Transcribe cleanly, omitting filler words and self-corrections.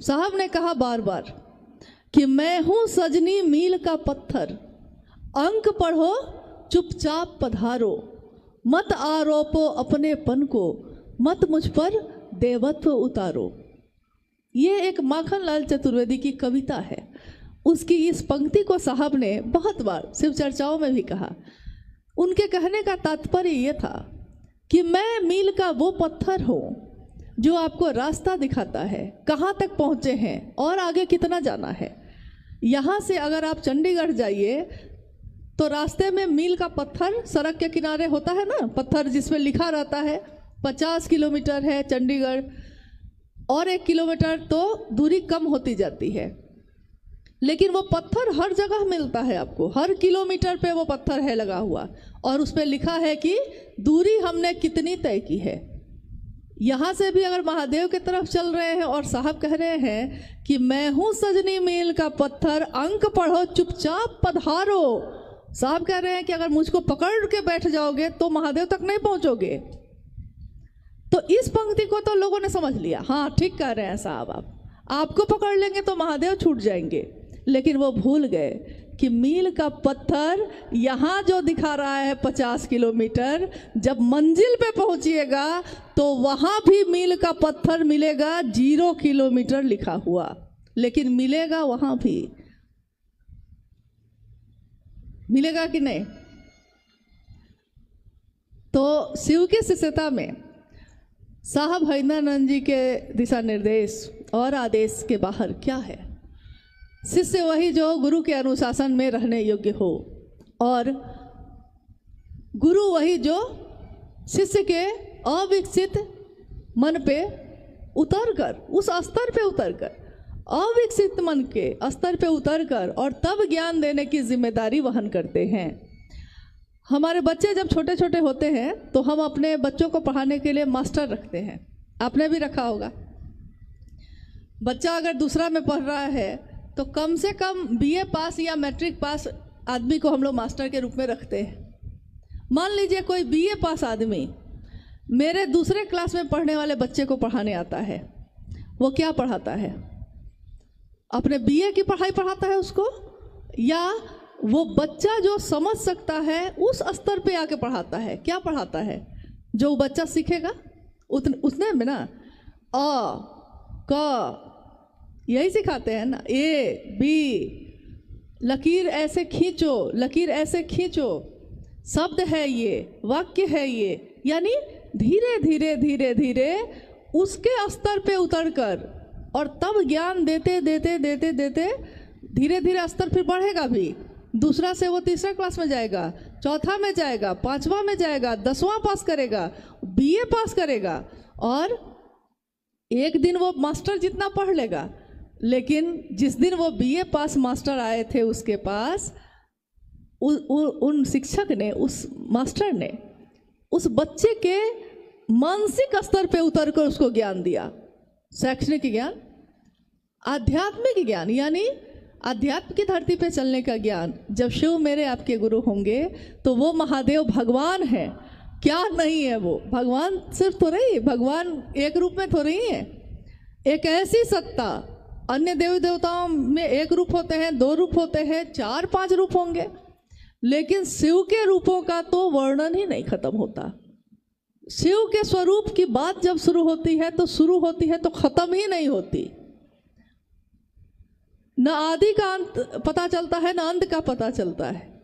साहब ने कहा बार बार कि मैं हूं सजनी मील का पत्थर, अंक पढ़ो चुपचाप पधारो, मत आरोपो अपनेपन को, मत मुझ पर देवत्व उतारो। ये एक माखनलाल चतुर्वेदी की कविता है। उसकी इस पंक्ति को साहब ने बहुत बार शिव चर्चाओं में भी कहा। उनके कहने का तात्पर्य ये था कि मैं मील का वो पत्थर हूँ जो आपको रास्ता दिखाता है, कहाँ तक पहुँचे हैं और आगे कितना जाना है। यहाँ से अगर आप चंडीगढ़ जाइए तो रास्ते में मील का पत्थर सड़क के किनारे होता है ना, पत्थर जिसमें लिखा रहता है 50 किलोमीटर है चंडीगढ़, और 1 किलोमीटर तो दूरी कम होती जाती है। लेकिन वो पत्थर हर जगह मिलता है आपको, हर किलोमीटर पे वो पत्थर है लगा हुआ, और उस पर लिखा है कि दूरी हमने कितनी तय की है। यहाँ से भी अगर महादेव की तरफ चल रहे हैं और साहब कह रहे हैं कि मैं हूँ सजनी मील का पत्थर, अंक पढ़ो चुपचाप पधारो। साहब कह रहे हैं कि अगर मुझको पकड़ के बैठ जाओगे तो महादेव तक नहीं पहुँचोगे। तो इस पंक्ति को तो लोगों ने समझ लिया, हाँ ठीक कह रहे हैं साहब, आपको पकड़ लेंगे तो महादेव छूट जाएंगे। लेकिन वो भूल गए कि मील का पत्थर यहाँ जो दिखा रहा है 50 किलोमीटर, जब मंजिल पे पहुँचिएगा तो वहाँ भी मील का पत्थर मिलेगा 0 किलोमीटर लिखा हुआ, लेकिन मिलेगा वहाँ भी, मिलेगा कि नहीं। तो शिव की शिष्यता में साहब हरिंद्रानंद जी के दिशा निर्देश और आदेश के बाहर क्या है? शिष्य वही जो गुरु के अनुशासन में रहने योग्य हो, और गुरु वही जो शिष्य के अविकसित मन पे उतरकर, उस स्तर पे उतरकर, अविकसित मन के स्तर पे उतरकर और तब ज्ञान देने की जिम्मेदारी वहन करते हैं। हमारे बच्चे जब छोटे छोटे होते हैं तो हम अपने बच्चों को पढ़ाने के लिए मास्टर रखते हैं, आपने भी रखा होगा। बच्चा अगर दूसरा में पढ़ रहा है तो कम से कम बीए पास या मैट्रिक पास आदमी को हम लोग मास्टर के रूप में रखते हैं। मान लीजिए कोई बीए पास आदमी मेरे दूसरे क्लास में पढ़ने वाले बच्चे को पढ़ाने आता है, वो क्या पढ़ाता है? अपने बीए की पढ़ाई पढ़ाता है उसको, या वो बच्चा जो समझ सकता है उस स्तर पे आके पढ़ाता है? क्या पढ़ाता है? जो बच्चा सीखेगा उतने में ना, अ क यही सिखाते हैं ना, ए बी, लकीर ऐसे खींचो, लकीर ऐसे खींचो, शब्द है ये, वाक्य है ये। यानी धीरे धीरे धीरे धीरे उसके स्तर पे उतरकर और तब ज्ञान देते देते देते देते धीरे धीरे स्तर फिर बढ़ेगा भी। दूसरा से वो तीसरा क्लास में जाएगा, चौथा में जाएगा, 5वां में जाएगा, 10वां पास करेगा, बीए पास करेगा, और एक दिन वो मास्टर जितना पढ़ लेगा। लेकिन जिस दिन वो बीए पास मास्टर आए थे उसके पास, उन शिक्षक ने, उस मास्टर ने उस बच्चे के मानसिक स्तर पे उतरकर उसको ज्ञान दिया। शैक्षणिक ज्ञान, आध्यात्मिक ज्ञान, यानी अध्यात्म की धरती पे चलने का ज्ञान। जब शिव मेरे आपके गुरु होंगे तो वो महादेव भगवान है, क्या नहीं है? वो भगवान सिर्फ थोड़े ही, भगवान एक रूप में थोड़े ही है। एक ऐसी सत्ता, अन्य देवी देवताओं में 1 रूप होते हैं, 2 रूप होते हैं, 4-5 रूप होंगे, लेकिन शिव के रूपों का तो वर्णन ही नहीं खत्म होता। शिव के स्वरूप की बात जब शुरू होती है तो खत्म ही नहीं होती। न आदि का अंत पता चलता है, न अंत का पता चलता है।